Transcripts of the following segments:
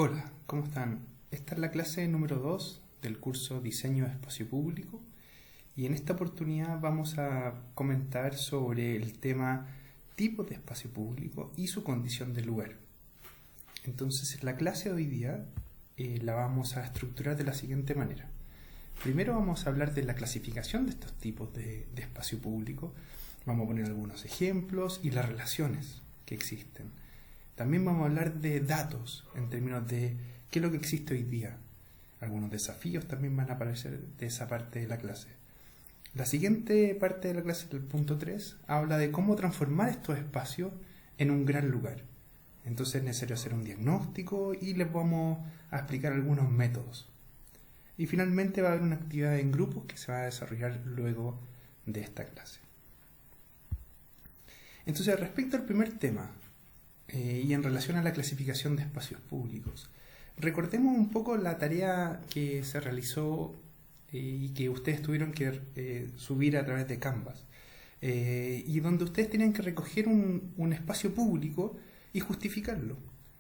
Hola, ¿cómo están? Esta es la clase número 2 del curso Diseño de Espacio Público y en esta oportunidad vamos a comentar sobre el tema tipos de espacio público y su condición de lugar. Entonces, la clase de hoy día la vamos a estructurar de la siguiente manera. Primero vamos a hablar de la clasificación de estos tipos de espacio público. Vamos a poner algunos ejemplos y las relaciones que existen. También vamos a hablar de datos en términos de qué es lo que existe hoy día. Algunos desafíos también van a aparecer de esa parte de la clase. La siguiente parte de la clase, el punto 3, habla de cómo transformar estos espacios en un gran lugar. Entonces es necesario hacer un diagnóstico y les vamos a explicar algunos métodos. Y finalmente va a haber una actividad en grupos que se va a desarrollar luego de esta clase. Entonces, respecto al primer tema, y en relación a la clasificación de espacios públicos, recordemos un poco la tarea que se realizó y que ustedes tuvieron que subir a través de Canvas, y donde ustedes tenían que recoger un espacio público y justificarlo.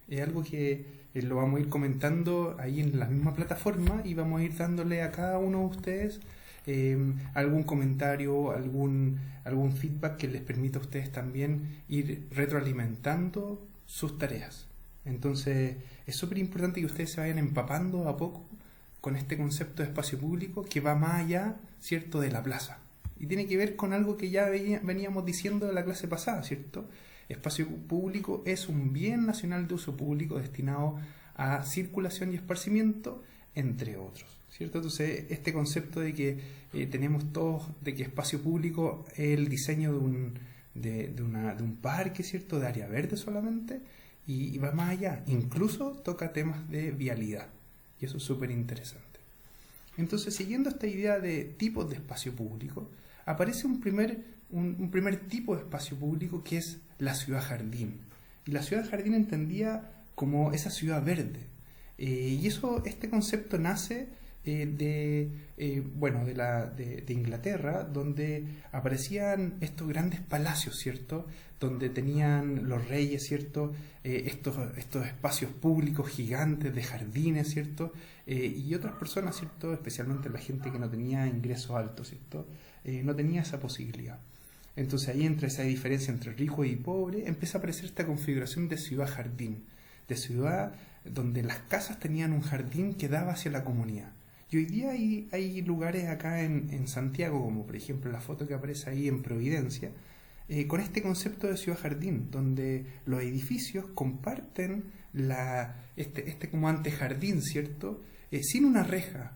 Es algo que lo vamos a ir comentando ahí en la misma plataforma y vamos a ir dándole a cada uno de ustedes algún comentario, algún feedback que les permita a ustedes también ir retroalimentando sus tareas. Entonces es súper importante que ustedes se vayan empapando a poco con este concepto de espacio público que va más allá, ¿cierto?, de la plaza. Y tiene que ver con algo que ya veníamos diciendo en la clase pasada, ¿cierto? Espacio público es un bien nacional de uso público destinado a circulación y esparcimiento, entre otros, ¿cierto? Entonces, este concepto de que tenemos todos, de que espacio público es el diseño de un parque, ¿cierto?, de área verde solamente, y va más allá, incluso toca temas de vialidad, y eso es súper interesante. Entonces, siguiendo esta idea de tipos de espacio público, aparece un primer tipo de espacio público que es la ciudad jardín, y la ciudad jardín entendía como esa ciudad verde. Y este concepto nace de Inglaterra, donde aparecían estos grandes palacios, ¿cierto?, donde tenían los reyes, ¿cierto?, estos espacios públicos gigantes de jardines, ¿cierto?, y otras personas, ¿cierto?, especialmente la gente que no tenía ingresos altos, ¿cierto?, no tenía esa posibilidad. Entonces ahí entra esa diferencia entre rico y pobre, empieza a aparecer esta configuración de ciudad-jardín, de ciudad donde las casas tenían un jardín que daba hacia la comunidad. Y hoy día hay lugares acá en Santiago, como por ejemplo la foto que aparece ahí en Providencia, con este concepto de ciudad-jardín, donde los edificios comparten este como antejardín, ¿cierto?, sin una reja.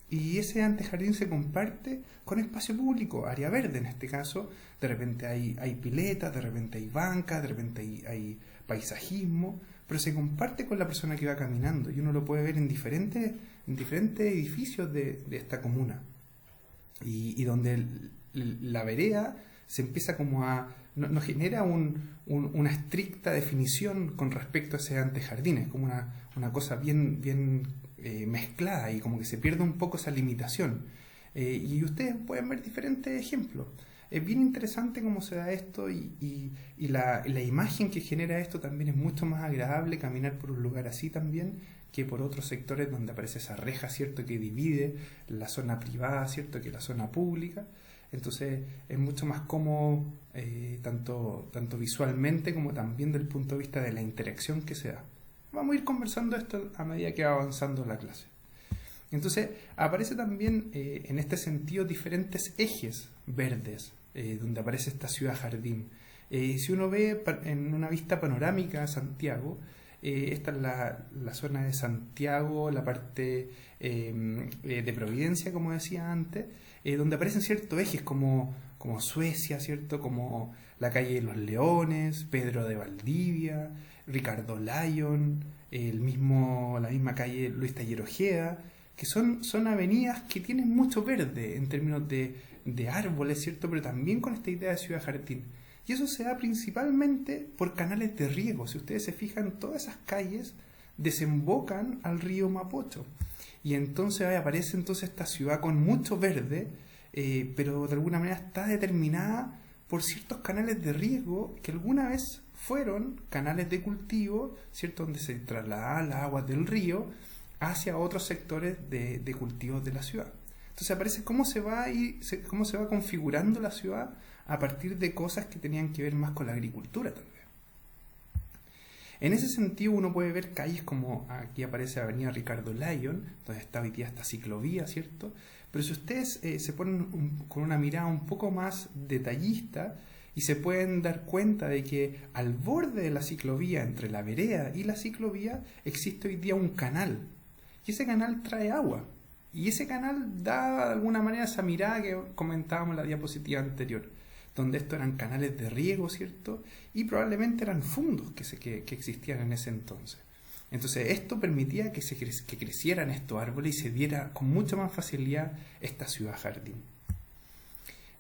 Y ese antejardín se comparte con espacio público, área verde en este caso. De repente hay piletas, de repente hay bancas, de repente hay paisajismo, pero se comparte con la persona que va caminando y uno lo puede ver en diferentes edificios de esta comuna. Y donde la vereda se empieza como no genera una estricta definición con respecto a ese antejardín, es como una cosa bien mezclada y como que se pierde un poco esa limitación. Y ustedes pueden ver diferentes ejemplos. Es bien interesante cómo se da esto y la imagen que genera esto también es mucho más agradable caminar por un lugar así también que por otros sectores donde aparece esa reja, ¿cierto?, que divide la zona privada, ¿cierto?, que la zona pública. Entonces es mucho más cómodo tanto visualmente como también del punto de vista de la interacción que se da. Vamos a ir conversando esto a medida que va avanzando la clase. Entonces aparece también en este sentido diferentes ejes verdes donde aparece esta ciudad jardín. Si uno ve en una vista panorámica a Santiago, esta es la zona de Santiago, la parte de Providencia, como decía antes, donde aparecen ciertos ejes como Suecia, ¿cierto?, como la calle de los Leones, Pedro de Valdivia, Ricardo Lyon, la misma calle Luis Tallero Ojeda, que son avenidas que tienen mucho verde en términos de árboles, ¿cierto?, pero también con esta idea de ciudad jardín. Y eso se da principalmente por canales de riego. Si ustedes se fijan, todas esas calles desembocan al río Mapocho. Y entonces aparece esta ciudad con mucho verde, pero de alguna manera está determinada por ciertos canales de riego que alguna vez fueron canales de cultivo, ¿cierto? Donde se trasladaban las aguas del río hacia otros sectores de cultivos de la ciudad. Entonces aparece cómo se va configurando la ciudad a partir de cosas que tenían que ver más con la agricultura tal vez. En ese sentido uno puede ver calles como aquí aparece Avenida Ricardo Lyon, donde está hoy día esta ciclovía, ¿cierto? Pero si ustedes se ponen con una mirada un poco más detallista y se pueden dar cuenta de que al borde de la ciclovía, entre la vereda y la ciclovía, existe hoy día un canal. Y ese canal trae agua. Y ese canal da de alguna manera esa mirada que comentábamos en la diapositiva anterior, donde estos eran canales de riego, ¿cierto? Y probablemente eran fundos que existían en ese entonces. Entonces esto permitía que crecieran estos árboles y se diera con mucha más facilidad esta ciudad jardín.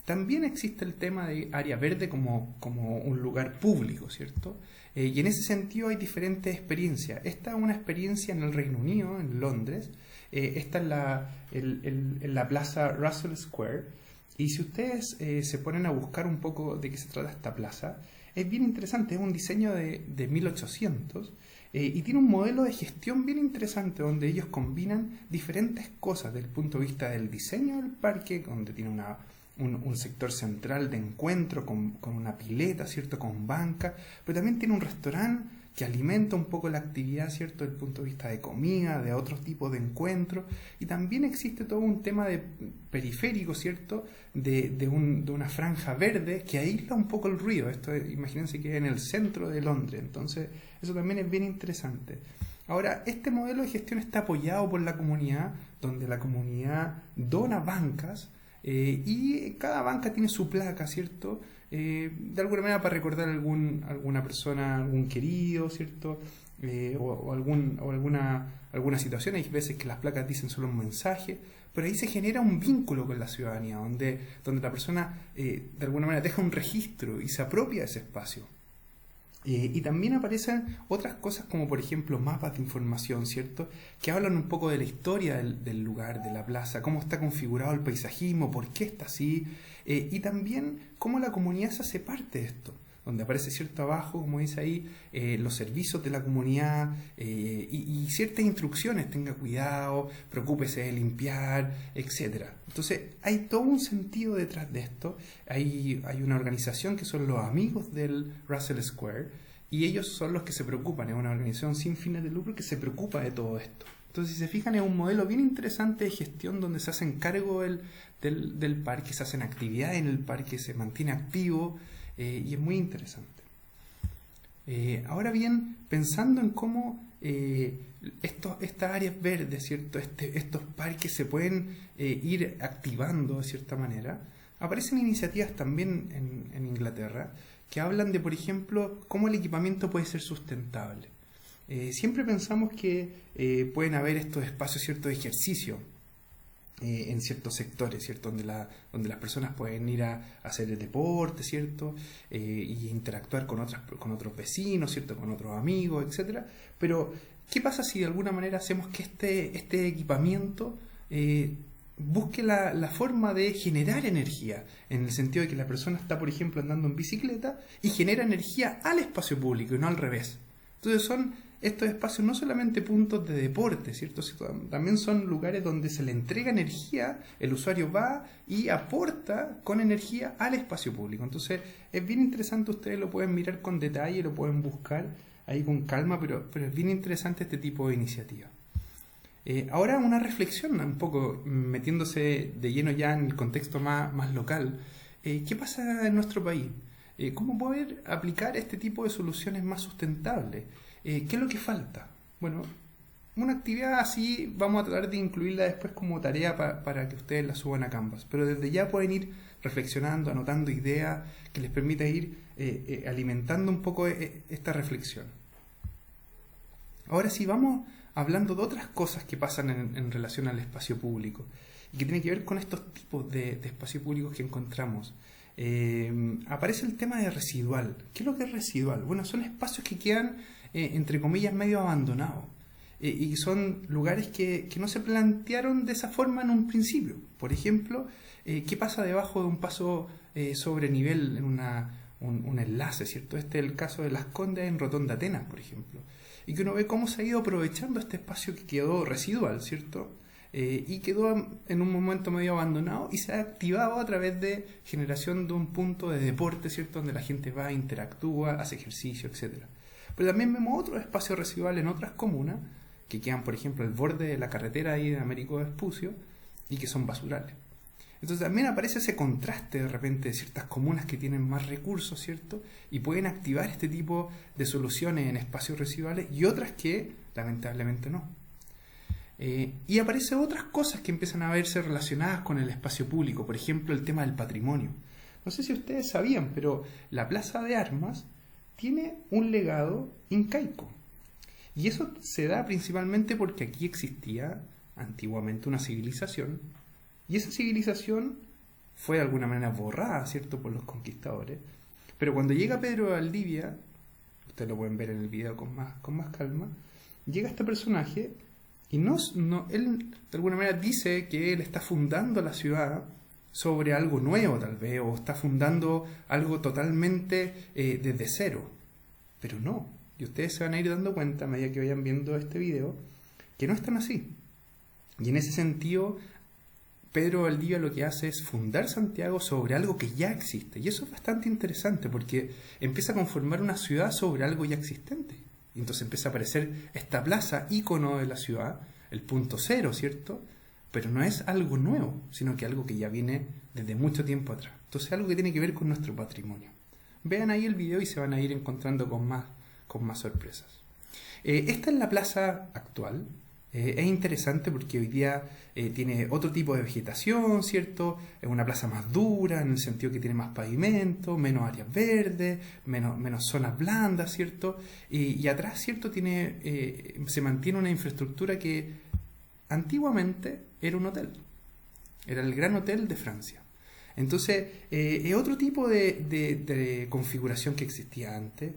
También existe el tema de área verde como un lugar público, ¿cierto? Y en ese sentido hay diferentes experiencias. Esta es una experiencia en el Reino Unido, en Londres. Esta es la plaza Russell Square. Y si ustedes se ponen a buscar un poco de qué se trata esta plaza, es bien interesante. Es un diseño de 1800 y tiene un modelo de gestión bien interesante donde ellos combinan diferentes cosas desde el punto de vista del diseño del parque, donde tiene un sector central de encuentro con una pileta, ¿cierto? Con banca, pero también tiene un restaurante que alimenta un poco la actividad, ¿cierto? Desde el punto de vista de comida, de otros tipos de encuentros, y también existe todo un tema de periférico, ¿cierto? De una franja verde que aísla un poco el ruido. Esto, imagínense que es en el centro de Londres, entonces eso también es bien interesante. Ahora, este modelo de gestión está apoyado por la comunidad, donde la comunidad dona bancas, y cada banca tiene su placa, ¿cierto? De alguna manera para recordar a alguna persona, algún querido, ¿cierto? O alguna situación. Hay veces que las placas dicen solo un mensaje, pero ahí se genera un vínculo con la ciudadanía, donde la persona de alguna manera deja un registro y se apropia de ese espacio. Y también aparecen otras cosas como por ejemplo mapas de información, ¿cierto? Que hablan un poco de la historia del lugar, de la plaza, cómo está configurado el paisajismo, por qué está así, y también cómo la comunidad se hace parte de esto, donde aparece cierto abajo, como dice ahí, los servicios de la comunidad y ciertas instrucciones, tenga cuidado, preocúpese de limpiar, etcétera. Entonces hay todo un sentido detrás de esto. Hay una organización que son los amigos del Russell Square y ellos son los que se preocupan, es una organización sin fines de lucro que se preocupa de todo esto. Entonces, si se fijan, es un modelo bien interesante de gestión donde se hacen cargo del parque, se hacen actividades en el parque, se mantiene activo, y es muy interesante. Ahora bien, pensando en cómo estas áreas verdes, ¿cierto? Estos parques se pueden ir activando de cierta manera, aparecen iniciativas también en Inglaterra que hablan de, por ejemplo, cómo el equipamiento puede ser sustentable. Siempre pensamos que pueden haber estos espacios, ¿cierto?, de ejercicio en ciertos sectores, ¿cierto?, donde las personas pueden ir a hacer el deporte, ¿cierto?, y interactuar con otros vecinos, ¿cierto?, con otros amigos, etcétera. Pero ¿qué pasa si de alguna manera hacemos que este equipamiento busque la forma de generar energía, en el sentido de que la persona está, por ejemplo, andando en bicicleta y genera energía al espacio público y no al revés? Entonces estos espacios no solamente puntos de deporte, ¿cierto? También son lugares donde se le entrega energía, el usuario va y aporta con energía al espacio público. Entonces es bien interesante, ustedes lo pueden mirar con detalle, lo pueden buscar ahí con calma, pero es bien interesante este tipo de iniciativa. Ahora una reflexión, un poco metiéndose de lleno ya en el contexto más local. ¿Qué pasa en nuestro país? ¿Cómo poder aplicar este tipo de soluciones más sustentables? ¿Qué es lo que falta? Bueno, una actividad así vamos a tratar de incluirla después como tarea para que ustedes la suban a Canvas, pero desde ya pueden ir reflexionando, anotando ideas que les permita ir alimentando un poco esta reflexión. Ahora sí, vamos hablando de otras cosas que pasan en relación al espacio público y que tienen que ver con estos tipos de espacios públicos que encontramos. Aparece el tema de residual. ¿Qué es lo que es residual? Bueno, son espacios que quedan, entre comillas, medio abandonados. Y son lugares que no se plantearon de esa forma en un principio. Por ejemplo, ¿qué pasa debajo de un paso sobre nivel en un enlace, ¿cierto? Este es el caso de Las Condes en Rotonda Atenas, por ejemplo. Y que uno ve cómo se ha ido aprovechando este espacio que quedó residual, ¿cierto? Y quedó en un momento medio abandonado y se ha activado a través de generación de un punto de deporte, ¿cierto? Donde la gente va, interactúa, hace ejercicio, etcétera. Pero también vemos otros espacios residuales en otras comunas que quedan, por ejemplo, al borde de la carretera ahí de Américo Vespucio y que son basurales. Entonces también aparece ese contraste de repente de ciertas comunas que tienen más recursos, ¿cierto? Y pueden activar este tipo de soluciones en espacios residuales y otras que lamentablemente no. Y aparecen otras cosas que empiezan a verse relacionadas con el espacio público, por ejemplo el tema del patrimonio. No sé si ustedes sabían, pero la Plaza de Armas tiene un legado incaico. Y eso se da principalmente porque aquí existía antiguamente una civilización, y esa civilización fue de alguna manera borrada, ¿cierto?, por los conquistadores. Pero cuando llega Pedro de Valdivia, ustedes lo pueden ver en el video con más calma, llega este personaje y él de alguna manera dice que él está fundando la ciudad sobre algo nuevo tal vez, o está fundando algo totalmente desde cero. Pero no, y ustedes se van a ir dando cuenta a medida que vayan viendo este video, que no es tan así. Y en ese sentido, Pedro Valdivia lo que hace es fundar Santiago sobre algo que ya existe. Y eso es bastante interesante porque empieza a conformar una ciudad sobre algo ya existente. Y entonces empieza a aparecer esta plaza, ícono de la ciudad, el punto cero, ¿cierto? Pero no es algo nuevo, sino que algo que ya viene desde mucho tiempo atrás. Entonces algo que tiene que ver con nuestro patrimonio. Vean ahí el video y se van a ir encontrando con más sorpresas. Esta es la plaza actual. Es interesante porque hoy día tiene otro tipo de vegetación, ¿cierto? Es una plaza más dura, en el sentido que tiene más pavimento, menos áreas verdes, menos zonas blandas, ¿cierto? Y atrás, ¿cierto? Se mantiene una infraestructura que antiguamente era un hotel. Era el Gran Hotel de Francia. Entonces, es otro tipo de configuración que existía antes.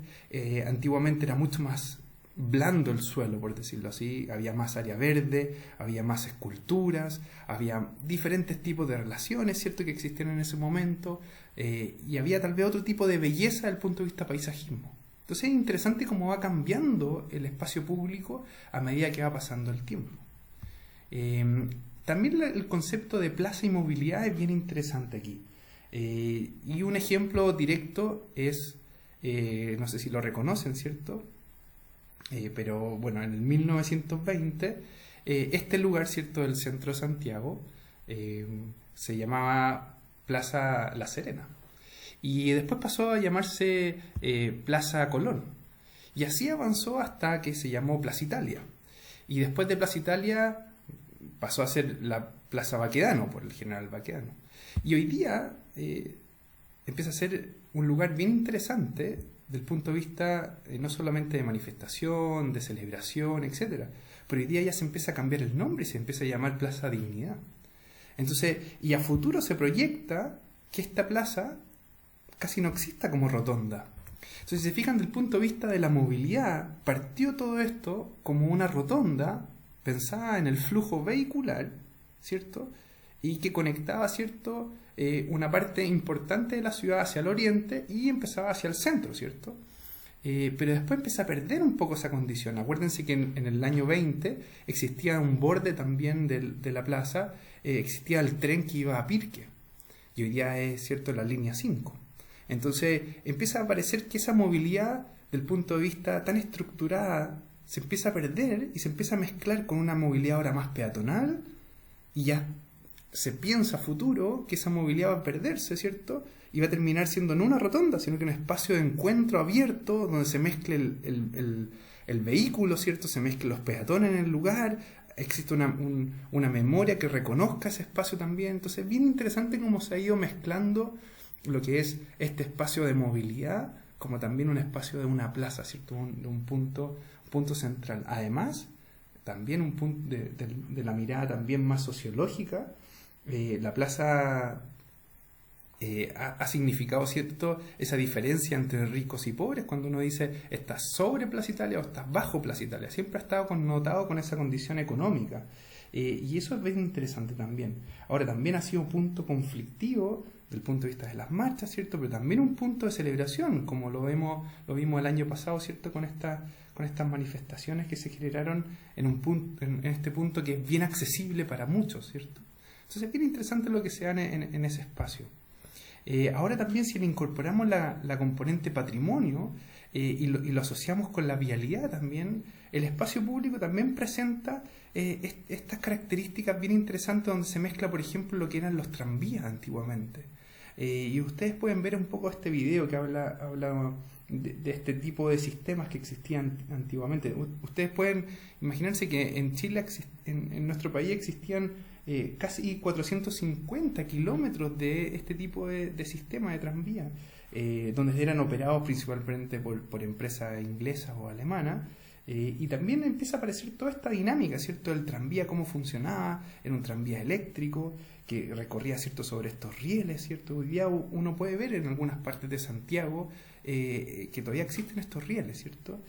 Antiguamente era mucho más blando el suelo, por decirlo así, había más área verde, había más esculturas, había diferentes tipos de relaciones, ¿cierto?, que existían en ese momento, y había tal vez otro tipo de belleza desde el punto de vista paisajismo. Entonces es interesante cómo va cambiando el espacio público a medida que va pasando el tiempo. También el concepto de plaza y movilidad es bien interesante aquí. Y un ejemplo directo es, no sé si lo reconocen, ¿cierto?, pero bueno, en el 1920 este lugar, ¿cierto?, del centro de Santiago se llamaba Plaza La Serena y después pasó a llamarse Plaza Colón y así avanzó hasta que se llamó Plaza Italia y después de Plaza Italia pasó a ser la Plaza Baquedano por el general Baquedano y hoy día empieza a ser un lugar bien interesante del punto de vista no solamente de manifestación, de celebración, etcétera, pero hoy día ya se empieza a cambiar el nombre y se empieza a llamar Plaza Dignidad. Entonces, y a futuro se proyecta que esta plaza casi no exista como rotonda. Entonces, si se fijan del punto de vista de la movilidad, partió todo esto como una rotonda pensada en el flujo vehicular, ¿cierto?, y que conectaba, ¿cierto?, una parte importante de la ciudad hacia el oriente y empezaba hacia el centro, ¿cierto? Pero después empieza a perder un poco esa condición. Acuérdense que en el año 20 existía un borde también de la plaza, existía el tren que iba a Pirque, y hoy día es, ¿cierto?, la línea 5. Entonces empieza a aparecer que esa movilidad, del punto de vista tan estructurada, se empieza a perder y se empieza a mezclar con una movilidad ahora más peatonal, y ya se piensa a futuro que esa movilidad va a perderse, ¿cierto? Y va a terminar siendo no una rotonda, sino que un espacio de encuentro abierto donde se mezcle el vehículo, ¿cierto? Se mezclen los peatones en el lugar, existe una memoria que reconozca ese espacio también. Entonces es bien interesante cómo se ha ido mezclando lo que es este espacio de movilidad como también un espacio de una plaza, ¿cierto? Un punto central. Además, también un punto de la mirada también más sociológica, la plaza ha significado, ¿cierto?, esa diferencia entre ricos y pobres. Cuando uno dice estás sobre Plaza Italia o estás bajo Plaza Italia, siempre ha estado connotado con esa condición económica, y eso es bien interesante también. Ahora, también ha sido un punto conflictivo del punto de vista de las marchas, ¿cierto? Pero también un punto de celebración, como lo vimos el año pasado, ¿cierto? Con estas manifestaciones que se generaron en este punto que es bien accesible para muchos, ¿cierto? Entonces es bien interesante lo que se da en ese espacio. Ahora también si le incorporamos la componente patrimonio y lo asociamos con la vialidad también, el espacio público también presenta estas características bien interesantes donde se mezcla, por ejemplo, lo que eran los tranvías antiguamente. Y ustedes pueden ver un poco este video que habla de este tipo de sistemas que existían antiguamente. Ustedes pueden imaginarse que en Chile, en nuestro país, existían casi 450 kilómetros de este tipo de sistema de tranvía, donde eran operados principalmente por empresas inglesas o alemanas. Y también empieza a aparecer toda esta dinámica, ¿cierto? Del tranvía, cómo funcionaba, era un tranvía eléctrico que recorría, ¿cierto?, sobre estos rieles, ¿cierto? Hoy día uno puede ver en algunas partes de Santiago que todavía existen estos rieles, ¿cierto?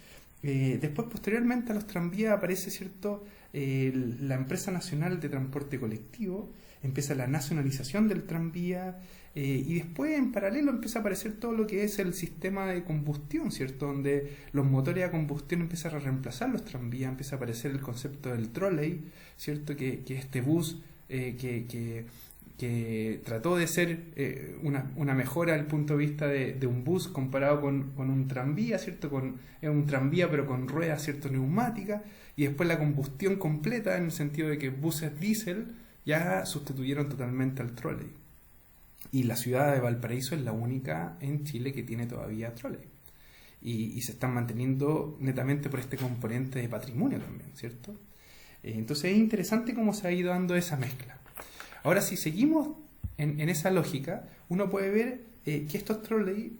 Después, posteriormente a los tranvías aparece, ¿cierto?, la Empresa Nacional de Transporte Colectivo, empieza la nacionalización del tranvía, y después en paralelo empieza a aparecer todo lo que es el sistema de combustión, ¿cierto?, donde los motores a combustión empiezan a reemplazar los tranvías, empieza a aparecer el concepto del trolley, ¿cierto?, que este bus que trató de ser una mejora desde el punto de vista de un bus comparado con un tranvía, ¿cierto?, es un tranvía pero con ruedas, ¿cierto?, neumáticas, y después la combustión completa en el sentido de que buses diésel ya sustituyeron totalmente al trolley. Y la ciudad de Valparaíso es la única en Chile que tiene todavía trolley. Y se están manteniendo netamente por este componente de patrimonio también, ¿cierto? Entonces es interesante cómo se ha ido dando esa mezcla. Ahora, si seguimos en esa lógica, uno puede ver que estos trolley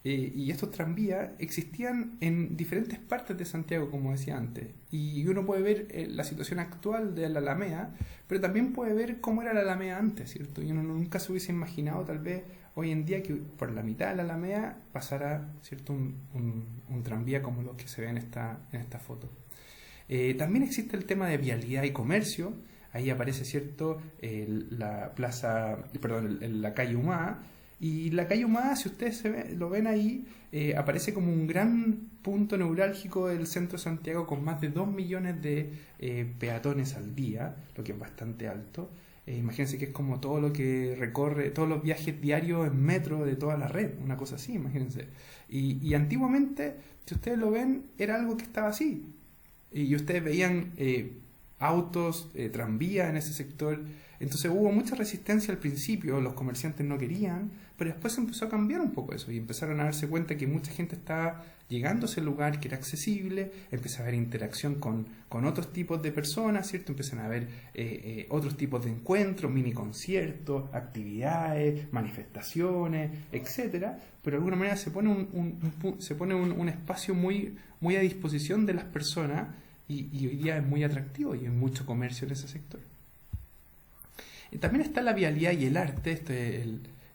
y estos tranvías existían en diferentes partes de Santiago, como decía antes. Y uno puede ver la situación actual de la Alameda, pero también puede ver cómo era la Alameda antes, ¿cierto? Y uno nunca se hubiese imaginado, tal vez, hoy en día, que por la mitad de la Alameda pasara, ¿cierto?, un tranvía como los que se ven en esta foto. También existe el tema de vialidad y comercio. Ahí aparece, ¿cierto?, la calle Humada. Y la calle Humada, si ustedes lo ven ahí, aparece como un gran punto neurálgico del centro de Santiago, con más de 2 millones de peatones al día, lo que es bastante alto. Imagínense que es como todo lo que recorre, todos los viajes diarios en metro de toda la red, una cosa así, imagínense. Y antiguamente, si ustedes lo ven, era algo que estaba así. Y ustedes veían autos, tranvías en ese sector. Entonces hubo mucha resistencia al principio, los comerciantes no querían, pero después empezó a cambiar un poco eso y empezaron a darse cuenta que mucha gente estaba llegando a ese lugar, que era accesible, empezó a haber interacción con otros tipos de personas, ¿cierto? Empiezan a haber otros tipos de encuentros, mini conciertos, actividades, manifestaciones, etcétera, pero de alguna manera se pone un espacio muy, muy a disposición de las personas y hoy día es muy atractivo y hay mucho comercio en ese sector. También está la vialidad y el arte,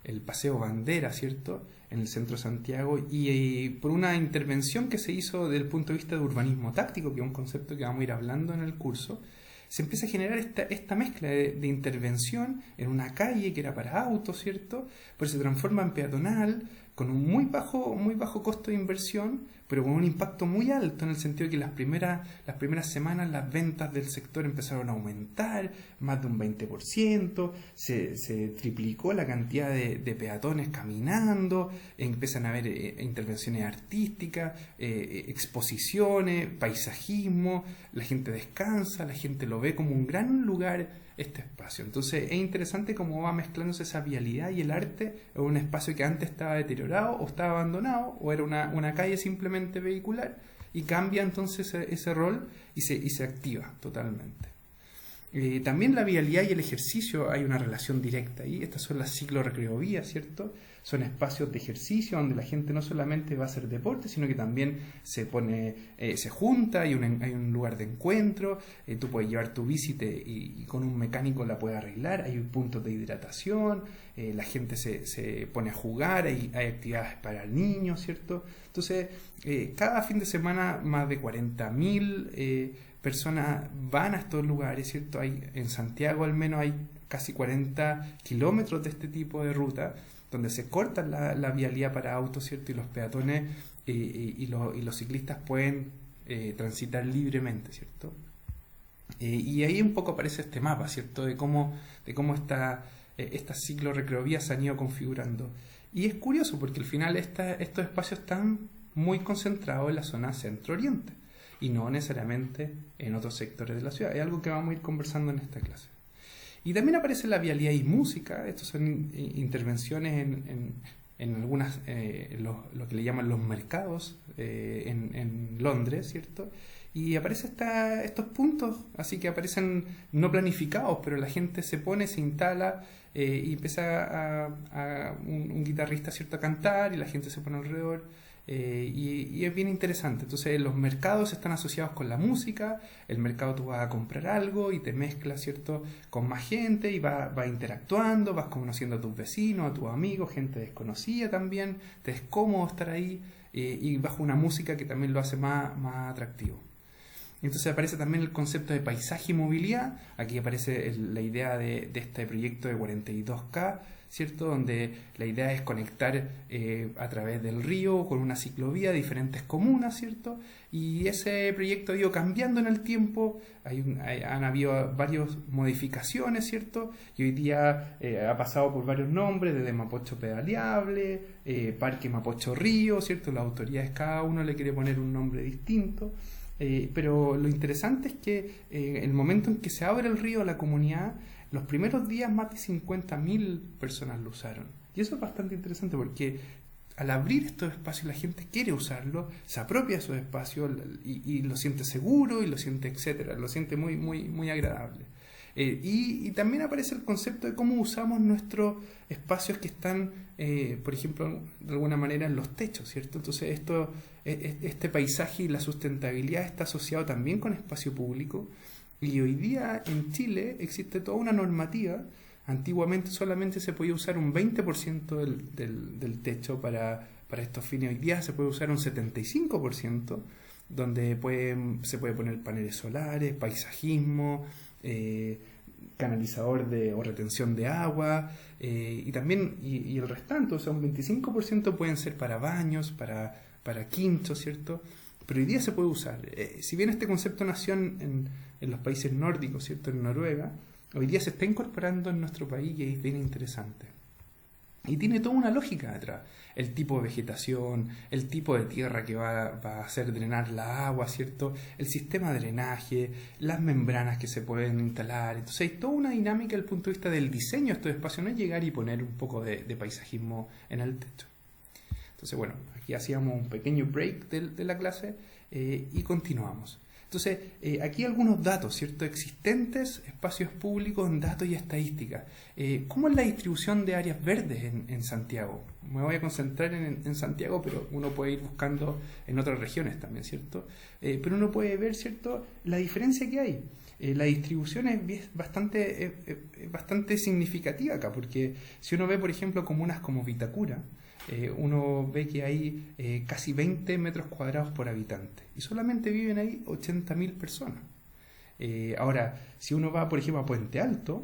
el Paseo Bandera, ¿cierto?, en el centro de Santiago, y por una intervención que se hizo desde el punto de vista de urbanismo táctico, que es un concepto que vamos a ir hablando en el curso, se empieza a generar esta mezcla de intervención en una calle que era para autos, ¿cierto?, pero se transforma en peatonal, con un muy bajo costo de inversión, pero con un impacto muy alto, en el sentido de que las primeras semanas las ventas del sector empezaron a aumentar, más de un 20%, se triplicó la cantidad de peatones caminando, empiezan a haber intervenciones artísticas, exposiciones, paisajismo, la gente descansa, la gente lo ve como un gran lugar, este espacio. Entonces es interesante cómo va mezclándose esa vialidad y el arte en un espacio que antes estaba deteriorado o estaba abandonado o era una calle simplemente vehicular, y cambia entonces ese rol y se activa totalmente. También la vialidad y el ejercicio hay una relación directa ahí. Estas son las ciclorrecreovías, ¿cierto? Son espacios de ejercicio donde la gente no solamente va a hacer deporte, sino que también se junta, hay un lugar de encuentro, tú puedes llevar tu bici y con un mecánico la puedes arreglar, hay puntos de hidratación, la gente se pone a jugar, hay actividades para el niño, ¿cierto? Entonces, cada fin de semana más de 40.000 personas van a estos lugares, ¿cierto? En Santiago al menos hay casi 40 kilómetros de este tipo de ruta, donde se corta la vialidad para autos, ¿cierto? Y los peatones y los ciclistas pueden transitar libremente, ¿cierto? Y ahí un poco aparece este mapa, ¿cierto? De cómo estas ciclorrecreovías se han ido configurando. Y es curioso porque al final estos espacios están muy concentrados en la zona centro-oriente y no necesariamente en otros sectores de la ciudad. Es algo que vamos a ir conversando en esta clase. Y también aparece la vialidad y música. Estos son intervenciones en algunas, lo que le llaman los mercados en Londres, ¿cierto? Y aparecen estos puntos, así que aparecen no planificados, pero la gente se pone, se instala y empieza un guitarrista, ¿cierto?, a cantar y la gente se pone alrededor. Y es bien interesante. Entonces los mercados están asociados con la música. El mercado tú vas a comprar algo y te mezclas, ¿cierto?, con más gente y vas interactuando, vas conociendo a tus vecinos, a tus amigos, gente desconocida también. Te es cómodo estar ahí y bajo una música que también lo hace más atractivo. Entonces aparece también el concepto de paisaje y movilidad. Aquí aparece la idea de este proyecto de 42K, ¿cierto? Donde la idea es conectar a través del río con una ciclovía diferentes comunas, ¿cierto? Y ese proyecto ha ido cambiando en el tiempo, han habido varias modificaciones, ¿cierto? Y hoy día ha pasado por varios nombres, desde Mapocho Pedaleable, Parque Mapocho Río, ¿cierto? Las autoridades, cada uno le quiere poner un nombre distinto. Pero lo interesante es que el momento en que se abre el río a la comunidad, los primeros días más de 50.000 personas lo usaron. Y eso es bastante interesante porque al abrir estos espacios la gente quiere usarlo, se apropia de esos espacios y lo siente seguro y lo siente etcétera, lo siente muy, muy, muy agradable. Y también aparece el concepto de cómo usamos nuestros espacios que están, por ejemplo, de alguna manera en los techos, ¿cierto? Entonces este paisaje y la sustentabilidad está asociado también con espacio público. Y hoy día en Chile existe toda una normativa. Antiguamente solamente se podía usar un 20% del techo para estos fines. Hoy día se puede usar un 75%, donde se puede poner paneles solares, paisajismo, canalizador o retención de agua, y también y el restante, o sea, un 25% pueden ser para baños, para quinchos, ¿cierto? Pero hoy día se puede usar. Si bien este concepto nació en los países nórdicos, ¿cierto?, en Noruega, hoy día se está incorporando en nuestro país y es bien interesante. Y tiene toda una lógica detrás. El tipo de vegetación, el tipo de tierra que va a hacer drenar la agua, ¿cierto? El sistema de drenaje, las membranas que se pueden instalar. Entonces hay toda una dinámica desde el punto de vista del diseño de estos espacios, no es llegar y poner un poco de paisajismo en el techo. Entonces, bueno, aquí hacíamos un pequeño break de la clase y continuamos. Entonces, aquí algunos datos, ¿cierto?, existentes, espacios públicos en datos y estadísticas. ¿Cómo es la distribución de áreas verdes en Santiago? Me voy a concentrar en Santiago, pero uno puede ir buscando en otras regiones también, ¿cierto? Pero uno puede ver, ¿cierto?, la diferencia que hay. La distribución es bastante significativa acá, porque si uno ve, por ejemplo, comunas como Vitacura, uno ve que hay casi 20 metros cuadrados por habitante y solamente viven ahí 80.000 personas. Ahora, si uno va, por ejemplo, a Puente Alto,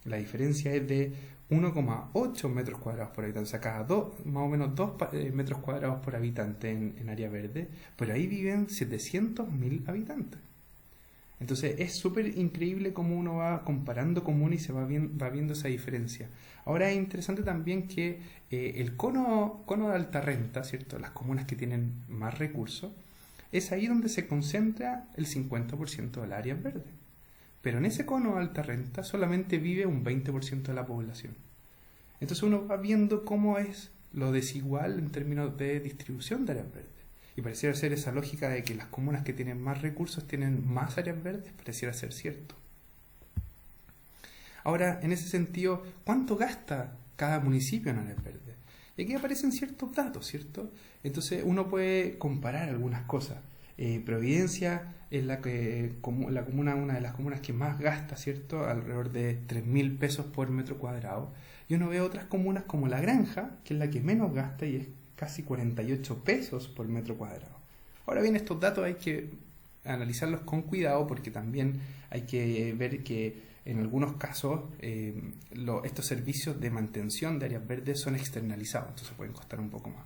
la diferencia es de 1,8 metros cuadrados por habitante, o sea, más o menos 2 metros cuadrados por habitante en área verde, pero ahí viven 700.000 habitantes. Entonces es súper increíble cómo uno va comparando comunas y se va viendo esa diferencia. Ahora es interesante también que el cono de alta renta, ¿cierto?, las comunas que tienen más recursos, es ahí donde se concentra el 50% del área verde. Pero en ese cono de alta renta solamente vive un 20% de la población. Entonces uno va viendo cómo es lo desigual en términos de distribución de áreas verdes. Y pareciera ser esa lógica de que las comunas que tienen más recursos tienen más áreas verdes, pareciera ser cierto. Ahora, en ese sentido, ¿cuánto gasta cada municipio en áreas verdes? Y aquí aparecen ciertos datos, ¿cierto? Entonces uno puede comparar algunas cosas. Providencia es la comuna, una de las comunas que más gasta, ¿cierto?, alrededor de 3.000 pesos por metro cuadrado. Y uno ve otras comunas como La Granja, que es la que menos gasta y es casi 48 pesos por metro cuadrado. Ahora bien, estos datos hay que analizarlos con cuidado, porque también hay que ver que en algunos casos estos servicios de mantención de áreas verdes son externalizados, entonces pueden costar un poco más.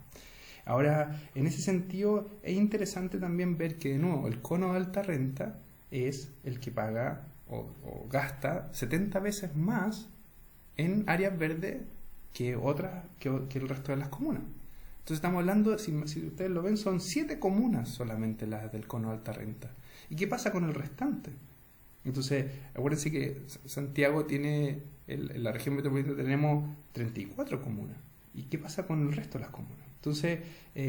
Ahora, en ese sentido, es interesante también ver que, de nuevo, el cono de alta renta es el que paga o gasta 70 veces más en áreas verdes que el resto de las comunas. Entonces estamos hablando, si ustedes lo ven, son 7 comunas solamente las del cono de alta renta. ¿Y qué pasa con el restante? Entonces, acuérdense que Santiago tiene, en la región metropolitana tenemos 34 comunas. ¿Y qué pasa con el resto de las comunas? Entonces,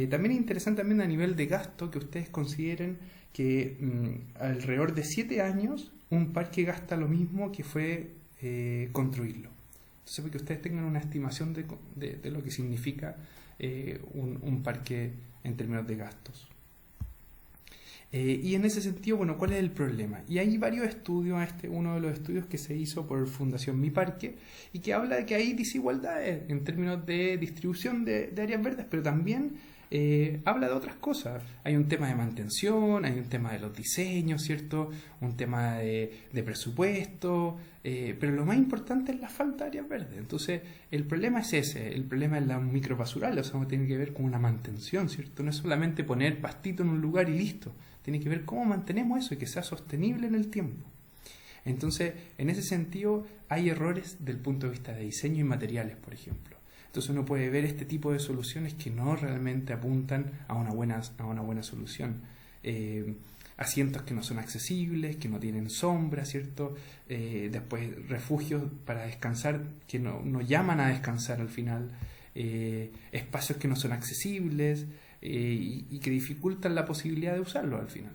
también es interesante también a nivel de gasto que ustedes consideren que alrededor de 7 años un parque gasta lo mismo que fue construirlo. Entonces, para que ustedes tengan una estimación de lo que significa un parque en términos de gastos. Y en ese sentido, bueno, ¿cuál es el problema? Y hay varios estudios, uno de los estudios que se hizo por Fundación Mi Parque, y que habla de que hay desigualdades en términos de distribución de áreas verdes, pero también habla de otras cosas. Hay un tema de mantención, hay un tema de los diseños, ¿cierto? Un tema de presupuesto, pero lo más importante es la falta de áreas verdes. Entonces, el problema es ese, el problema es la microbasural, o sea, tiene que ver con una mantención, ¿cierto? No es solamente poner pastito en un lugar y listo. Tiene que ver cómo mantenemos eso y que sea sostenible en el tiempo. Entonces, en ese sentido, hay errores del punto de vista de diseño y materiales, por ejemplo. Entonces uno puede ver este tipo de soluciones que no realmente apuntan a una buena solución. Asientos que no son accesibles, que no tienen sombra, ¿cierto? Después refugios para descansar que no llaman a descansar al final. Espacios que no son accesibles y que dificultan la posibilidad de usarlos al final.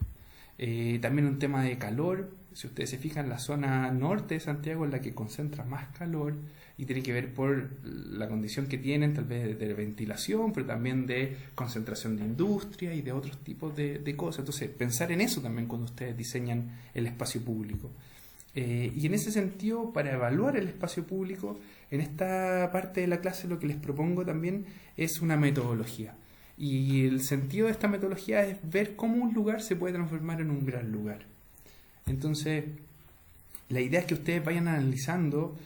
También un tema de calor. Si ustedes se fijan, la zona norte de Santiago es la que concentra más calor y tiene que ver por la condición que tienen, tal vez de ventilación, pero también de concentración de industria y de otros tipos de cosas. Entonces, pensar en eso también cuando ustedes diseñan el espacio público. Y en ese sentido, para evaluar el espacio público, en esta parte de la clase lo que les propongo también es una metodología. Y el sentido de esta metodología es ver cómo un lugar se puede transformar en un gran lugar. Entonces, la idea es que ustedes vayan analizando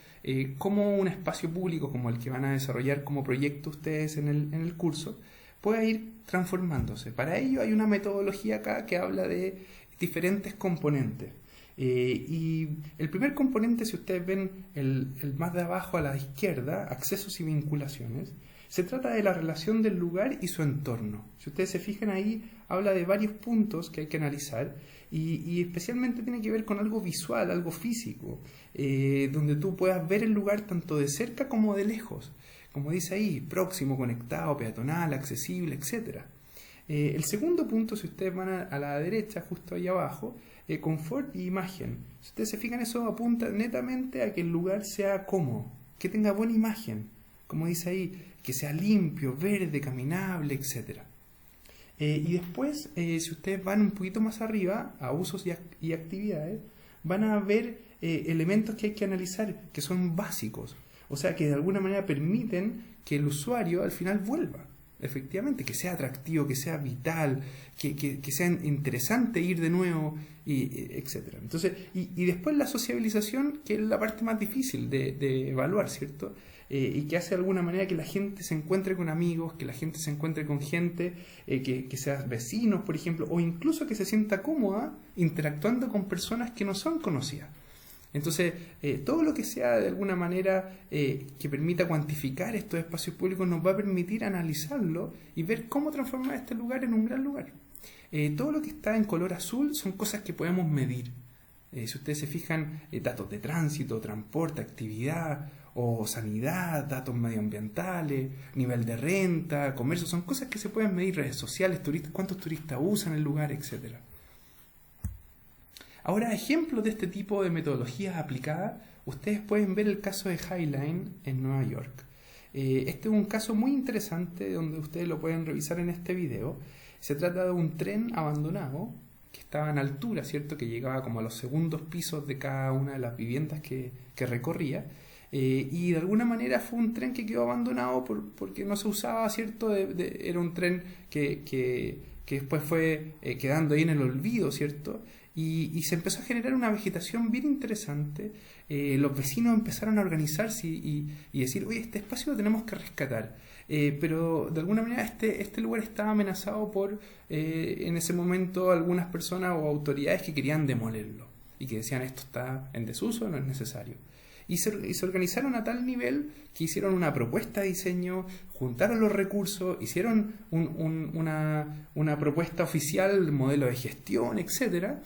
cómo un espacio público como el que van a desarrollar como proyecto ustedes en el curso pueda ir transformándose. Para ello hay una metodología acá que habla de diferentes componentes. Y el primer componente, si ustedes ven el más de abajo a la izquierda, accesos y vinculaciones, se trata de la relación del lugar y su entorno. Si ustedes se fijan ahí, habla de varios puntos que hay que analizar y especialmente tiene que ver con algo visual, algo físico, donde tú puedas ver el lugar tanto de cerca como de lejos. Como dice ahí, próximo, conectado, peatonal, accesible, etc. El segundo punto, si ustedes van a la derecha, justo ahí abajo, confort y imagen. Si ustedes se fijan, eso apunta netamente a que el lugar sea cómodo, que tenga buena imagen. Como dice ahí, que sea limpio, verde, caminable, etc. Y después, si ustedes van un poquito más arriba, a usos y actividades, van a ver elementos que hay que analizar, que son básicos. O sea, que de alguna manera permiten que el usuario al final vuelva. Efectivamente, que sea atractivo, que sea vital, que sea interesante ir de nuevo, etc. Entonces, y después la sociabilización, que es la parte más difícil de evaluar, ¿cierto? Y que hace de alguna manera que la gente se encuentre con amigos, que la gente se encuentre con gente, que sean vecinos, por ejemplo, o incluso que se sienta cómoda interactuando con personas que no son conocidas. Entonces, todo lo que sea de alguna manera que permita cuantificar estos espacios públicos nos va a permitir analizarlo y ver cómo transformar este lugar en un gran lugar. Todo lo que está en color azul son cosas que podemos medir. Si ustedes se fijan, datos de tránsito, transporte, actividad o sanidad, datos medioambientales, nivel de renta, comercio, son cosas que se pueden medir, redes sociales, turistas, cuántos turistas usan el lugar, etc. Ahora, ejemplos de este tipo de metodologías aplicadas, ustedes pueden ver el caso de High Line en Nueva York. Este es un caso muy interesante donde ustedes lo pueden revisar en este video. Se trata de un tren abandonado que estaba en altura, ¿cierto? Que llegaba como a los segundos pisos de cada una de las viviendas que recorría. Y de alguna manera fue un tren que quedó abandonado porque no se usaba, ¿cierto? Era un tren que que después fue quedando ahí en el olvido, ¿cierto? Y se empezó a generar una vegetación bien interesante. Los vecinos empezaron a organizarse y decir, oye, este espacio lo tenemos que rescatar. Pero de alguna manera este lugar estaba amenazado por, en ese momento, algunas personas o autoridades que querían demolerlo y que decían, esto está en desuso, no es necesario. Y se organizaron a tal nivel que hicieron una propuesta de diseño, juntaron los recursos, hicieron una propuesta oficial, modelo de gestión, etcétera.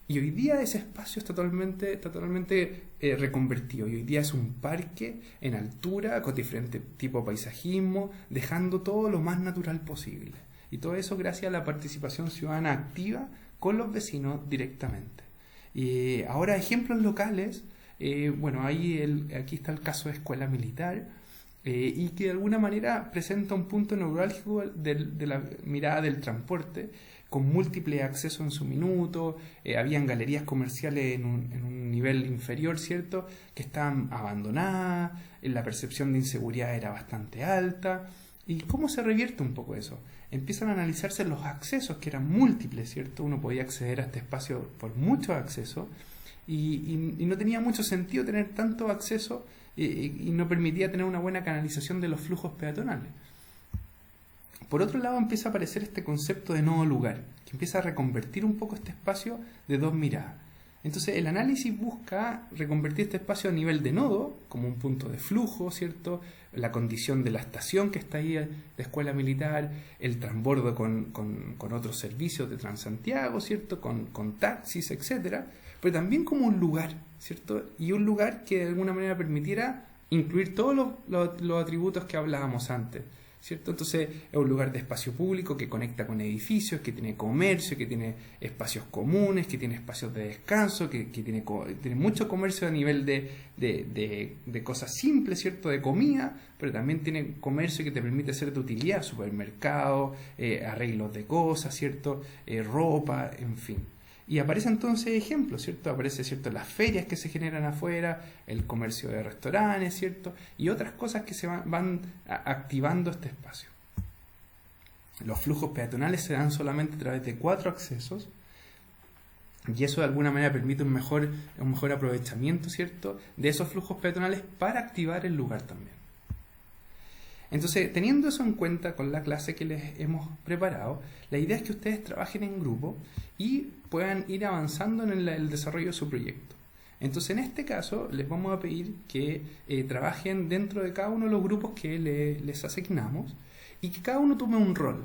Y hoy día ese espacio está totalmente reconvertido. Y hoy día es un parque en altura, con diferente tipo de paisajismo, dejando todo lo más natural posible. Y todo eso gracias a la participación ciudadana activa con los vecinos directamente. Y ahora ejemplos locales. Bueno, aquí está el caso de Escuela Militar, y que de alguna manera presenta un punto neurálgico de la mirada del transporte, con múltiples accesos en su minuto. Habían galerías comerciales en un nivel inferior, ¿cierto?, que estaban abandonadas, la percepción de inseguridad era bastante alta. ¿Y cómo se revierte un poco eso? Empiezan a analizarse los accesos, que eran múltiples, ¿cierto? Uno podía acceder a este espacio por muchos accesos, y no tenía mucho sentido tener tanto acceso, y no permitía tener una buena canalización de los flujos peatonales. Por otro lado, empieza a aparecer este concepto de nodo lugar, que empieza a reconvertir un poco este espacio de dos miradas. Entonces, el análisis busca reconvertir este espacio a nivel de nodo, como un punto de flujo, ¿cierto? La condición de la estación que está ahí, de Escuela Militar, el transbordo con otros servicios de Transantiago, ¿cierto?, con taxis, etcétera, pero también como un lugar, ¿cierto? Y un lugar que de alguna manera permitiera incluir todos los atributos que hablábamos antes, ¿cierto? Entonces es un lugar de espacio público que conecta con edificios, que tiene comercio, que tiene espacios comunes, que tiene espacios de descanso, que tiene mucho comercio a nivel de cosas simples, ¿cierto?, de comida, pero también tiene comercio que te permite ser de utilidad, supermercado, arreglos de cosas, ¿cierto?, ropa, en fin. Y aparecen entonces ejemplos, ¿cierto? Aparece, ¿cierto?, las ferias que se generan afuera, el comercio de restaurantes, ¿cierto?, y otras cosas que se van activando este espacio. Los flujos peatonales se dan solamente a través de 4 accesos, y eso de alguna manera permite un mejor aprovechamiento, ¿cierto?, de esos flujos peatonales para activar el lugar también. Entonces, teniendo eso en cuenta con la clase que les hemos preparado, la idea es que ustedes trabajen en grupo y puedan ir avanzando en el desarrollo de su proyecto. Entonces, en este caso, les vamos a pedir que trabajen dentro de cada uno de los grupos que les asignamos, y que cada uno tome un rol,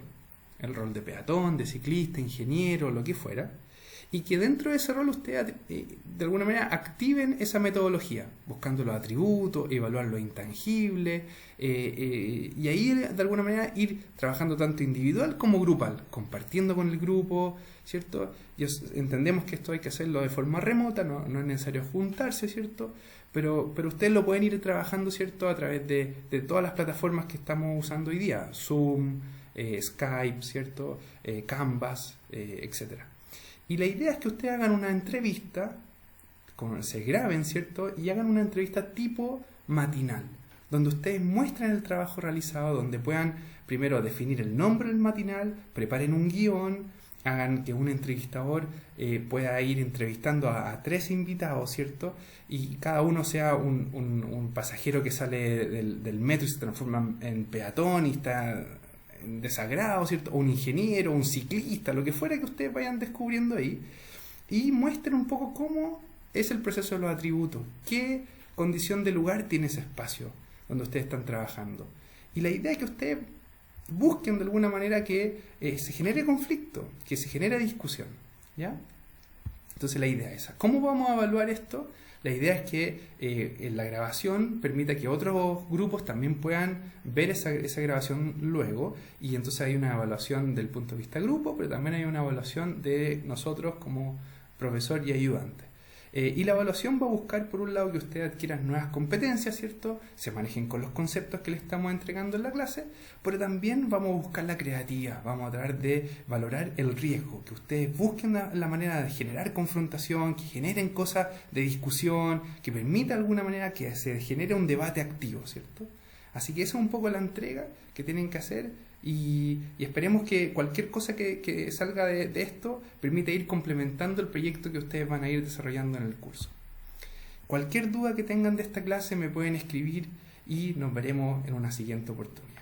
el rol de peatón, de ciclista, ingeniero, lo que fuera, y que dentro de ese rol ustedes de alguna manera activen esa metodología, buscando los atributos, evaluar lo intangible, y ahí de alguna manera ir trabajando tanto individual como grupal, compartiendo con el grupo, ¿cierto? Y entendemos que esto hay que hacerlo de forma remota, no es necesario juntarse, ¿cierto? Pero ustedes lo pueden ir trabajando, ¿cierto?, a través de todas las plataformas que estamos usando hoy día, Zoom, Skype, ¿cierto?, Canvas, etcétera. Y la idea es que ustedes hagan una entrevista, se graben, ¿cierto?, y hagan una entrevista tipo matinal, donde ustedes muestren el trabajo realizado, donde puedan primero definir el nombre del matinal, preparen un guión, hagan que un entrevistador pueda ir entrevistando a 3 invitados, ¿cierto?, y cada uno sea un pasajero que sale del metro y se transforma en peatón y está en desagrado, ¿cierto?, o un ingeniero, un ciclista, lo que fuera que ustedes vayan descubriendo ahí, y muestren un poco cómo es el proceso de los atributos, qué condición de lugar tiene ese espacio donde ustedes están trabajando. Y la idea es que ustedes busquen de alguna manera que se genere conflicto, que se genere discusión, ¿ya? Entonces la idea es esa. ¿Cómo vamos a evaluar esto? La idea es que en la grabación permita que otros grupos también puedan ver esa grabación luego, y entonces hay una evaluación del punto de vista grupo, pero también hay una evaluación de nosotros como profesor y ayudante. Y la evaluación va a buscar, por un lado, que ustedes adquieran nuevas competencias, ¿cierto?, se manejen con los conceptos que les estamos entregando en la clase, pero también vamos a buscar la creatividad, vamos a tratar de valorar el riesgo, que ustedes busquen la manera de generar confrontación, que generen cosas de discusión, que permita de alguna manera que se genere un debate activo, ¿cierto? Así que esa es un poco la entrega que tienen que hacer y esperemos que cualquier cosa que salga de esto permita ir complementando el proyecto que ustedes van a ir desarrollando en el curso. Cualquier duda que tengan de esta clase me pueden escribir y nos veremos en una siguiente oportunidad.